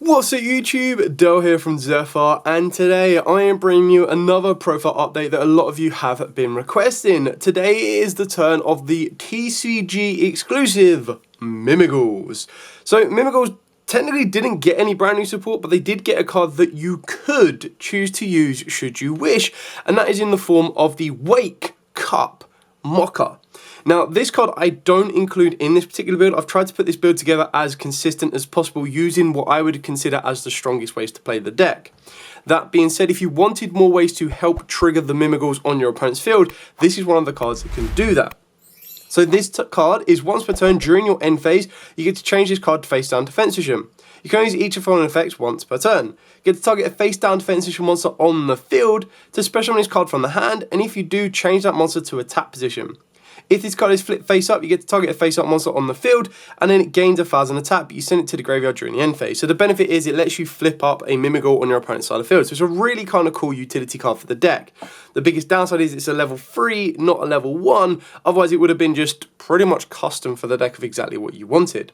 What's up YouTube, Dell here from Zephyr, and today I am bringing you another profile update that a lot of you have been requesting. Today is the turn of the TCG exclusive Mimighouls. So Mimighouls technically didn't get any brand new support, but they did get a card that you could choose to use should you wish, and that is in the form of the Wake Cup Mocker. Now, this card I don't include in this particular build. I've tried to put this build together as consistent as possible using what I would consider as the strongest ways to play the deck. That being said, if you wanted more ways to help trigger the Mimighouls on your opponent's field, this is one of the cards that can do that. So this card is once per turn during your end phase, you get to change this card to face down defensive. You can only use each of the following effects once per turn. You get to target a face down defensive monster on the field to special summon this card from the hand, and if you do, change that monster to a tap position. If this card is flipped face up, you get to target a face up monster on the field, and then it gains 1,000 attack, but you send it to the graveyard during the end phase. So the benefit is it lets you flip up a Mimighoul on your opponent's side of the field. So it's a really kind of cool utility card for the deck. The biggest downside is it's a level 3, not a level 1, otherwise it would have been just pretty much custom for the deck of exactly what you wanted.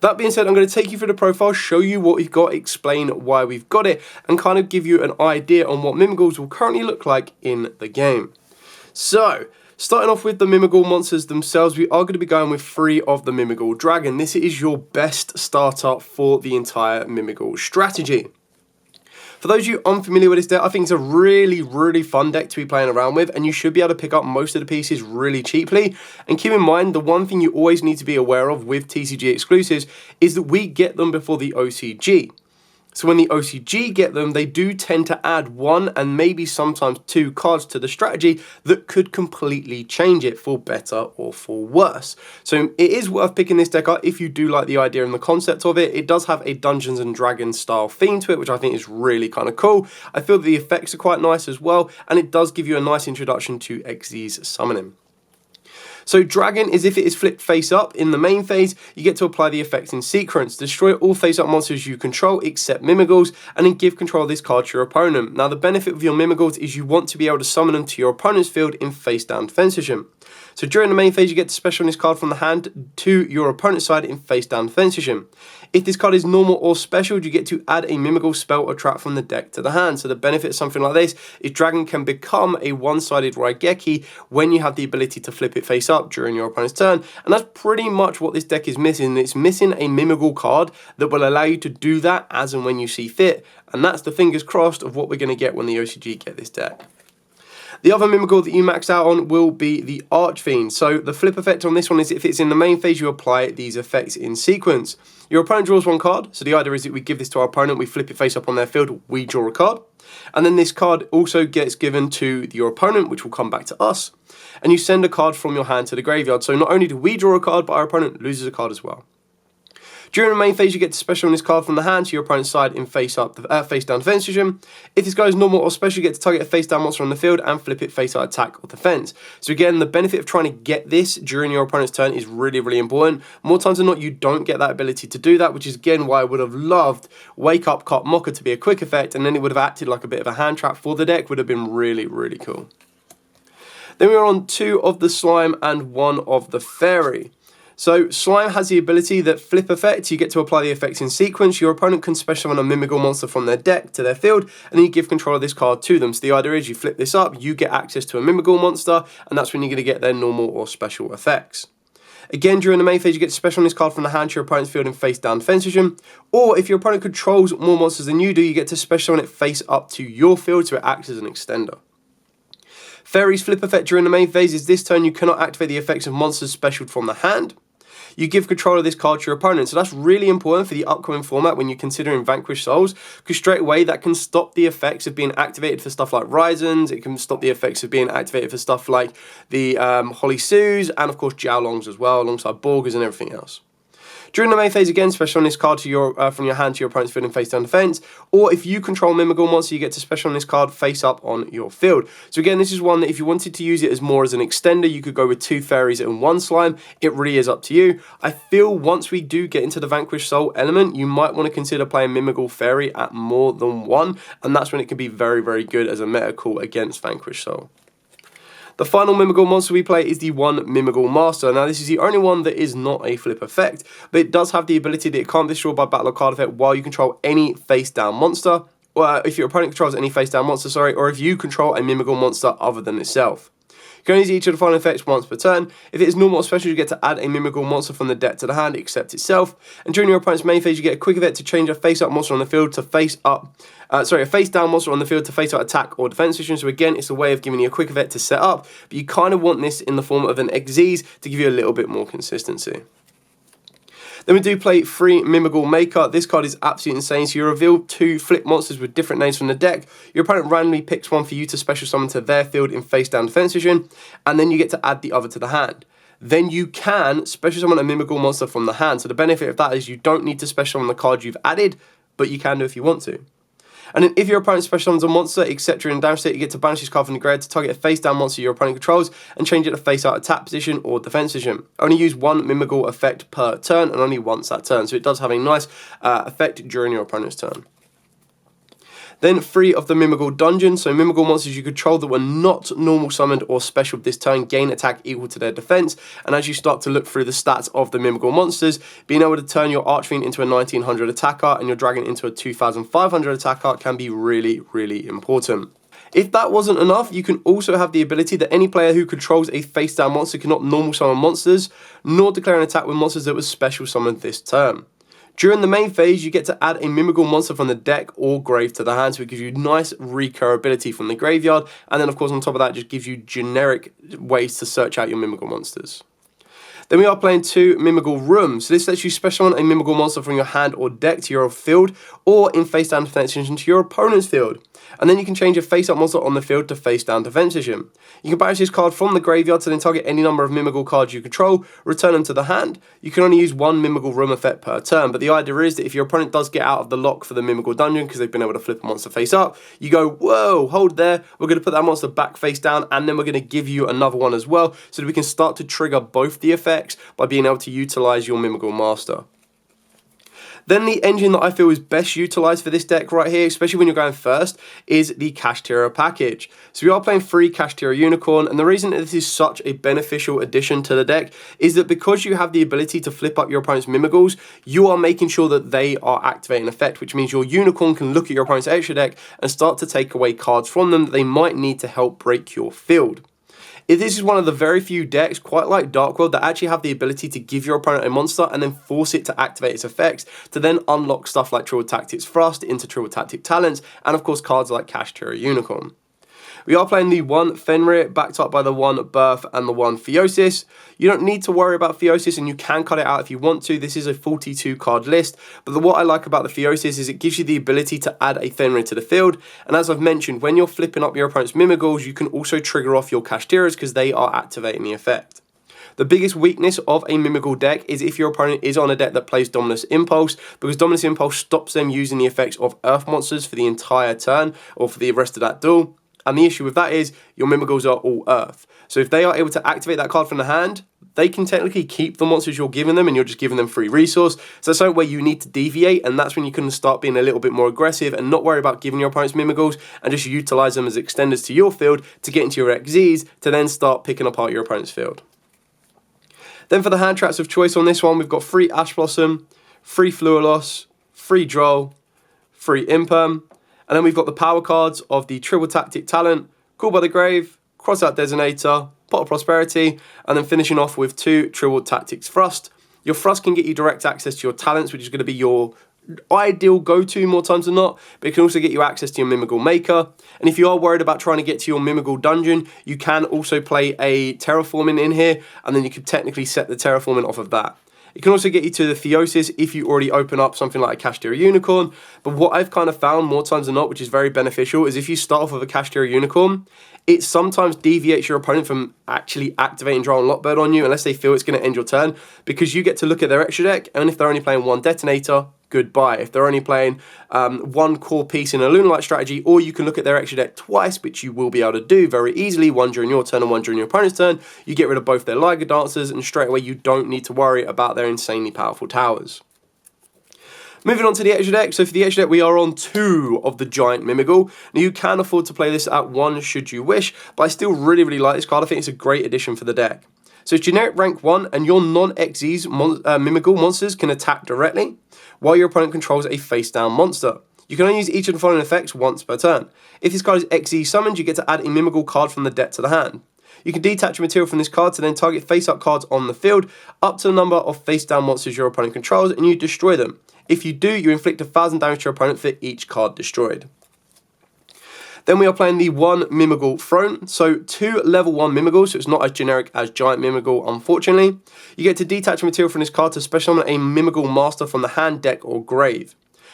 That being said, I'm going to take you through the profile, show you what we've got, explain why we've got it, and kind of give you an idea on what Mimighouls will currently look like in the game. So, starting off with the Mimighoul monsters themselves, we are going to be going with 3 of the Mimighoul Dragon. This is your best starter for the entire Mimighoul strategy. For those of you unfamiliar with this deck, I think it's a really fun deck to be playing around with, and you should be able to pick up most of the pieces really cheaply. And keep in mind, the one thing you always need to be aware of with TCG exclusives is that we get them before the OCG. So when the OCG get them, they do tend to add 1 and maybe sometimes 2 cards to the strategy that could completely change it for better or for worse. So it is worth picking this deck up if you do like the idea and the concept of it. It does have a Dungeons and Dragons style theme to it, which I think is really kind of cool. I feel that the effects are quite nice as well, and it does give you a nice introduction to Xyz's summoning. So Dragon is if it is flipped face up in the main phase, you get to apply the effects in sequence. Destroy all face up monsters you control except Mimighouls, and then give control of this card to your opponent. Now the benefit of your Mimighouls is you want to be able to summon them to your opponent's field in face down defensive. So during the main phase, you get to special this card from the hand to your opponent's side in face down defensive. If this card is normal or special, you get to add a Mimighoul spell or trap from the deck to the hand. So the benefit of something like this is Dragon can become a one-sided Raigeki when you have the ability to flip it face up during your opponent's turn. And that's pretty much what this deck is missing. It's missing a Mimighoul card that will allow you to do that as and when you see fit. And that's the fingers crossed of what we're going to get when the OCG get this deck. The other Mimighoul that you max out on will be the Archfiend. So the flip effect on this one is if it's in the main phase, you apply these effects in sequence. Your opponent draws 1 card, so the idea is that we give this to our opponent, we flip it face up on their field, we draw a card. And then this card also gets given to your opponent, which will come back to us. And you send a card from your hand to the graveyard. So not only do we draw a card, but our opponent loses a card as well. During the main phase, you get to special on this card from the hand to your opponent's side in face down defensive. If this guy is normal or special, you get to target a face down monster on the field and flip it face up attack or defense. So again, the benefit of trying to get this during your opponent's turn is really important. More times than not, you don't get that ability to do that, which is again why I would have loved Wake Up Cup Mocker to be a quick effect, and then it would have acted like a bit of a hand trap for the deck. Would have been really cool. Then we are on 2 of the Slime and 1 of the Fairy. So Slime has the ability that flip effect, you get to apply the effects in sequence. Your opponent can special summon a Mimighoul monster from their deck to their field, and then you give control of this card to them. So the idea is you flip this up, you get access to a Mimighoul monster, and that's when you're going to get their normal or special effects. Again, during the main phase, you get to special on this card from the hand to your opponent's field in face down defensive. Or if your opponent controls more monsters than you do, you get to special on it face up to your field, so it acts as an extender. Fairy's flip effect during the main phase is this turn you cannot activate the effects of monsters specialed from the hand. You give control of this card to your opponent. So that's really important for the upcoming format when you're considering Vanquished Souls, because straight away that can stop the effects of being activated for stuff like Ryzens. It can stop the effects of being activated for stuff like the Holly Sues and of course Jiaolongs as well, alongside Borgers and everything else. During the main phase, again, special on this card to your from your hand to your opponent's field in face down defense. Or if you control Mimighoul monster, you get to special on this card face up on your field. So again, this is one that if you wanted to use it as more as an extender, you could go with 2 fairies and 1 slime. It really is up to you. I feel once we do get into the Vanquished Soul element, you might want to consider playing Mimighoul Fairy at more than 1, and that's when it can be very good as a meta call against Vanquished Soul. The final Mimighoul monster we play is the one Mimighoul Master. Now this is the only one that is not a flip effect, but it does have the ability that it can't be destroyed by battle or card effect while you control any face down monster, or if your opponent controls any face down monster, or if you control a Mimighoul monster other than itself. You can only use each of the following effects once per turn. If it is normal or special, you get to add a Mimighoul monster from the deck to the hand, except itself. And during your opponent's main phase, you get a quick event to change a face-up monster on the field to face-up. A face-down monster on the field to face-up attack or defense position. So again, it's a way of giving you a quick event to set up, but you kind of want this in the form of an Xyz to give you a little bit more consistency. Then we do play 3 Mimighoul Maker. This card is absolutely insane. So you reveal 2 flip monsters with different names from the deck. Your opponent randomly picks one for you to special summon to their field in face down defense position, and then you get to add the other to the hand. Then you can special summon a Mimighoul monster from the hand. So the benefit of that is you don't need to special summon the card you've added, but you can do if you want to. And then if your opponent special summons a monster, etc. in damage state, you get to banish this card from the graveyard to target a face-down monster your opponent controls and change it to face-out attack position or defense position. Only use 1 Mimighoul effect per turn and only once that turn. So it does have a nice effect during your opponent's turn. Then 3 of the Mimighoul Dungeon. So Mimighoul monsters you control that were not normal summoned or special this turn gain attack equal to their defense. And as you start to look through the stats of the Mimighoul monsters, being able to turn your Archfiend into a 1900 attacker and your Dragon into a 2500 attacker can be really, really important. If that wasn't enough, you can also have the ability that any player who controls a face-down monster cannot normal summon monsters, nor declare an attack with monsters that were special summoned this turn. During the main phase, you get to add a Mimighoul monster from the deck or grave to the hand, so it gives you nice recurability from the graveyard, and then of course on top of that, just gives you generic ways to search out your Mimighoul monsters. Then we are playing 2 Mimighoul Rooms. So this lets you special summon a Mimighoul monster from your hand or deck to your field, or in face-down defense position to your opponent's field. And then you can change a face-up monster on the field to face-down defense position. You can banish this card from the graveyard to then target any number of Mimighoul cards you control, return them to the hand. You can only use 1 Mimighoul Room effect per turn, but the idea is that if your opponent does get out of the lock for the Mimighoul Dungeon because they've been able to flip a monster face-up, you go, whoa, hold there, we're going to put that monster back face-down, and then we're going to give you another one as well, so that we can start to trigger both the effects by being able to utilize your Mimighoul Master. Then the engine that I feel is best utilized for this deck right here, especially when you're going first, is the Kashtira package. So we are playing 3 Kashtira Unicorn, and the reason that this is such a beneficial addition to the deck is that because you have the ability to flip up your opponent's Mimighouls, you are making sure that they are activating effect, which means your Unicorn can look at your opponent's extra deck and start to take away cards from them that they might need to help break your field. This is one of the very few decks, quite like Dark World, that actually have the ability to give your opponent a monster and then force it to activate its effects to then unlock stuff like Triple Tactics Thrust into Triple Tactic Talents, and of course cards like Kashtira Unicorn. We are playing the 1 Fenrir, backed up by the 1 Birth and the 1 Theosis. You don't need to worry about Theosis, and you can cut it out if you want to. This is a 42 card list, but what I like about the Theosis is it gives you the ability to add a Fenrir to the field, and as I've mentioned, when you're flipping up your opponent's Mimighouls, you can also trigger off your Kashtiras because they are activating the effect. The biggest weakness of a Mimighoul deck is if your opponent is on a deck that plays Dominus Impulse, because Dominus Impulse stops them using the effects of Earth monsters for the entire turn, or for the rest of that duel. And the issue with that is your Mimighouls are all Earth. So if they are able to activate that card from the hand, they can technically keep the monsters you're giving them and you're just giving them free resource. So that's something where you need to deviate, and that's when you can start being a little bit more aggressive and not worry about giving your opponent's Mimighouls and just utilize them as extenders to your field to get into your Xyz to then start picking apart your opponent's field. Then for the hand traps of choice on this one, we've got 3 Ash Blossom, 3 Fluolos, 3 Droll, 3 Imperm, and then we've got the power cards of the Triple Tactic Talent, Call by the Grave, Crossout Designator, Pot of Prosperity, and then finishing off with 2 Triple Tactics Thrust. Your Thrust can get you direct access to your talents, which is going to be your ideal go-to more times than not, but it can also get you access to your Mimighoul Maker. And if you are worried about trying to get to your Mimighoul Dungeon, you can also play a Terraforming in here, and then you could technically set the Terraforming off of that. It can also get you to the Theosis if you already open up something like a Kashtira Unicorn. But what I've kind of found more times than not, which is very beneficial, is if you start off with a Kashtira Unicorn, it sometimes deviates your opponent from actually activating Draw and Lockbird on you unless they feel it's going to end your turn, because you get to look at their extra deck, and if they're only playing 1 Detonator, goodbye. If they're only playing 1 core piece in a Lunalight strategy, or you can look at their extra deck twice, which you will be able to do very easily, 1 during your turn and 1 during your opponent's turn, you get rid of both their Liger Dancers, and straight away you don't need to worry about their insanely powerful towers. Moving on to the extra deck, so for the extra deck we are on 2 of the Giant Mimighoul. Now you can afford to play this at 1 should you wish, but I still really like this card. I think it's a great addition for the deck. So it's generic rank 1 and your non-Xyz Mimighoul monsters can attack directly, while your opponent controls a face down monster. You can only use each of the following effects once per turn. If this card is Xyz summoned, you get to add a Mimighoul card from the deck to the hand. You can detach a material from this card to then target face-up cards on the field, up to the number of face-down monsters your opponent controls, and you destroy them. If you do, you inflict 1,000 damage to your opponent for each card destroyed. Then we are playing the 1 Mimighoul Throne, so 2 level 1 Mimighouls, so it's not as generic as Giant Mimighoul, unfortunately. You get to detach a material from this card to special summon a Mimighoul Master from the hand, deck, or grave.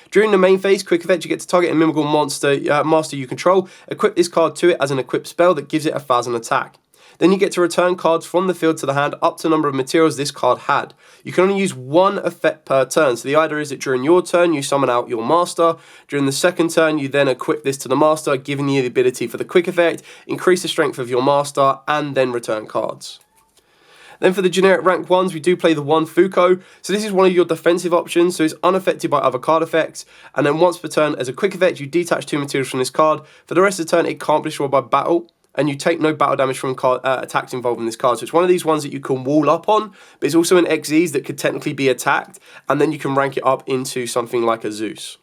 During the main phase, quick effect, you get to target a Mimighoul Master you control, equip this card to it as an equipped spell that gives it 1,000 attack. Then you get to return cards from the field to the hand up to the number of materials this card had. You can only use 1 effect per turn, so the idea is that during your turn you summon out your master, during the second turn you then equip this to the master, giving you the ability for the quick effect, increase the strength of your master, and then return cards. Then for the generic rank 1s, we do play the 1 Fuko. So this is one of your defensive options, so it's unaffected by other card effects. And then once per turn, as a quick effect, you detach 2 materials from this card. For the rest of the turn, it can't be destroyed by battle, and you take no battle damage from attacks involving this card. So it's one of these ones that you can wall up on, but it's also an Xyz that could technically be attacked, and then you can rank it up into something like a Zeus.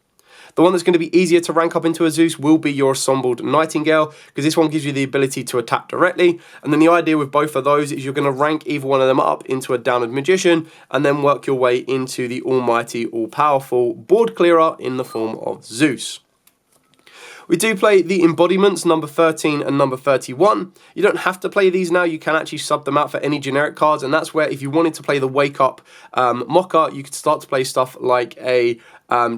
The one that's going to be easier to rank up into a Zeus will be your Assembled Nightingale, because this one gives you the ability to attack directly, and then the idea with both of those is you're going to rank either one of them up into a Downward Magician, and then work your way into the almighty, all-powerful board clearer in the form of Zeus. We do play the embodiments, number 13 and number 31. You don't have to play these now, you can actually sub them out for any generic cards, and that's where if you wanted to play the Wake Up Mocker, you could start to play stuff like a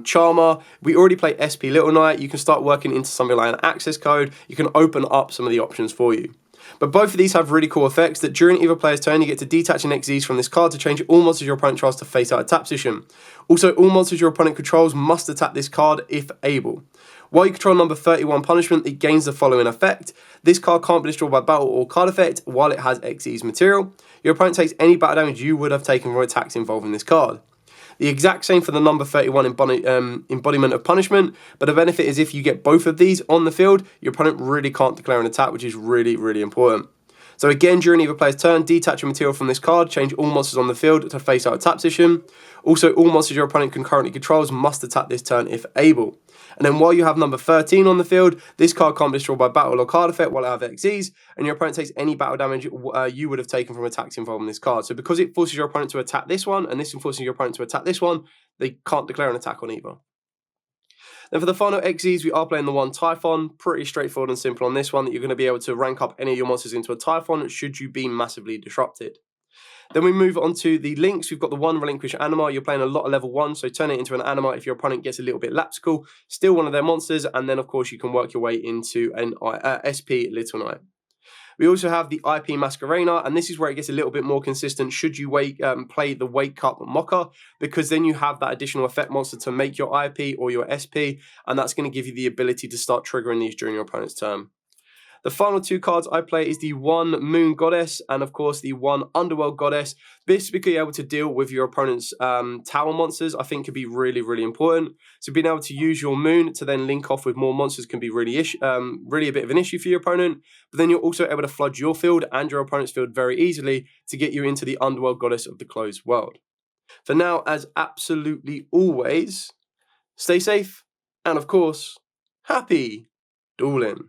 Charmer. We already play SP Little Knight, you can start working into something like an access code, you can open up some of the options for you. But both of these have really cool effects that during either player's turn you get to detach an Xyz from this card to change all monsters your opponent tries to face out of tap position. Also, all monsters your opponent controls must attack this card if able. While you control number 31 punishment, it gains the following effect. This card can't be destroyed by battle or card effect while it has Xyz material. Your opponent takes any battle damage you would have taken from attacks involving this card. The exact same for the number 31 embodiment of punishment, but the benefit is if you get both of these on the field, your opponent really can't declare an attack, which is really important. So again, during either player's turn, detach a material from this card, change all monsters on the field to face out of tap position. Also, all monsters your opponent concurrently controls must attack this turn if able. And then while you have number 13 on the field, this card can't be destroyed by battle or card effect while it have Xyz, and your opponent takes any battle damage you would have taken from attacks involving this card. So because it forces your opponent to attack this one, and this forces your opponent to attack this one, they can't declare an attack on either. Then for the final Xyz, we are playing the 1 Typhon. Pretty straightforward and simple on this one, that you're going to be able to rank up any of your monsters into a Typhon should you be massively disrupted. Then we move on to the links. We've got the 1 Relinquish Anima. You're playing a lot of level 1, so turn it into an Anima if your opponent gets a little bit lapsical. Still one of their monsters, and then of course you can work your way into an SP Little Knight. We also have the IP Masquerena, and this is where it gets a little bit more consistent should you play the Wake Up Mocker, because then you have that additional effect monster to make your IP or your SP, and that's going to give you the ability to start triggering these during your opponent's turn. The final 2 cards I play is the 1 Moon Goddess and of course the 1 Underworld Goddess. This, being able to deal with your opponent's tower monsters, I think could be really important. So being able to use your Moon to then link off with more monsters can be really a bit of an issue for your opponent. But then you're also able to flood your field and your opponent's field very easily to get you into the Underworld Goddess of the Closed World. For now, as absolutely always, stay safe and of course, happy dueling.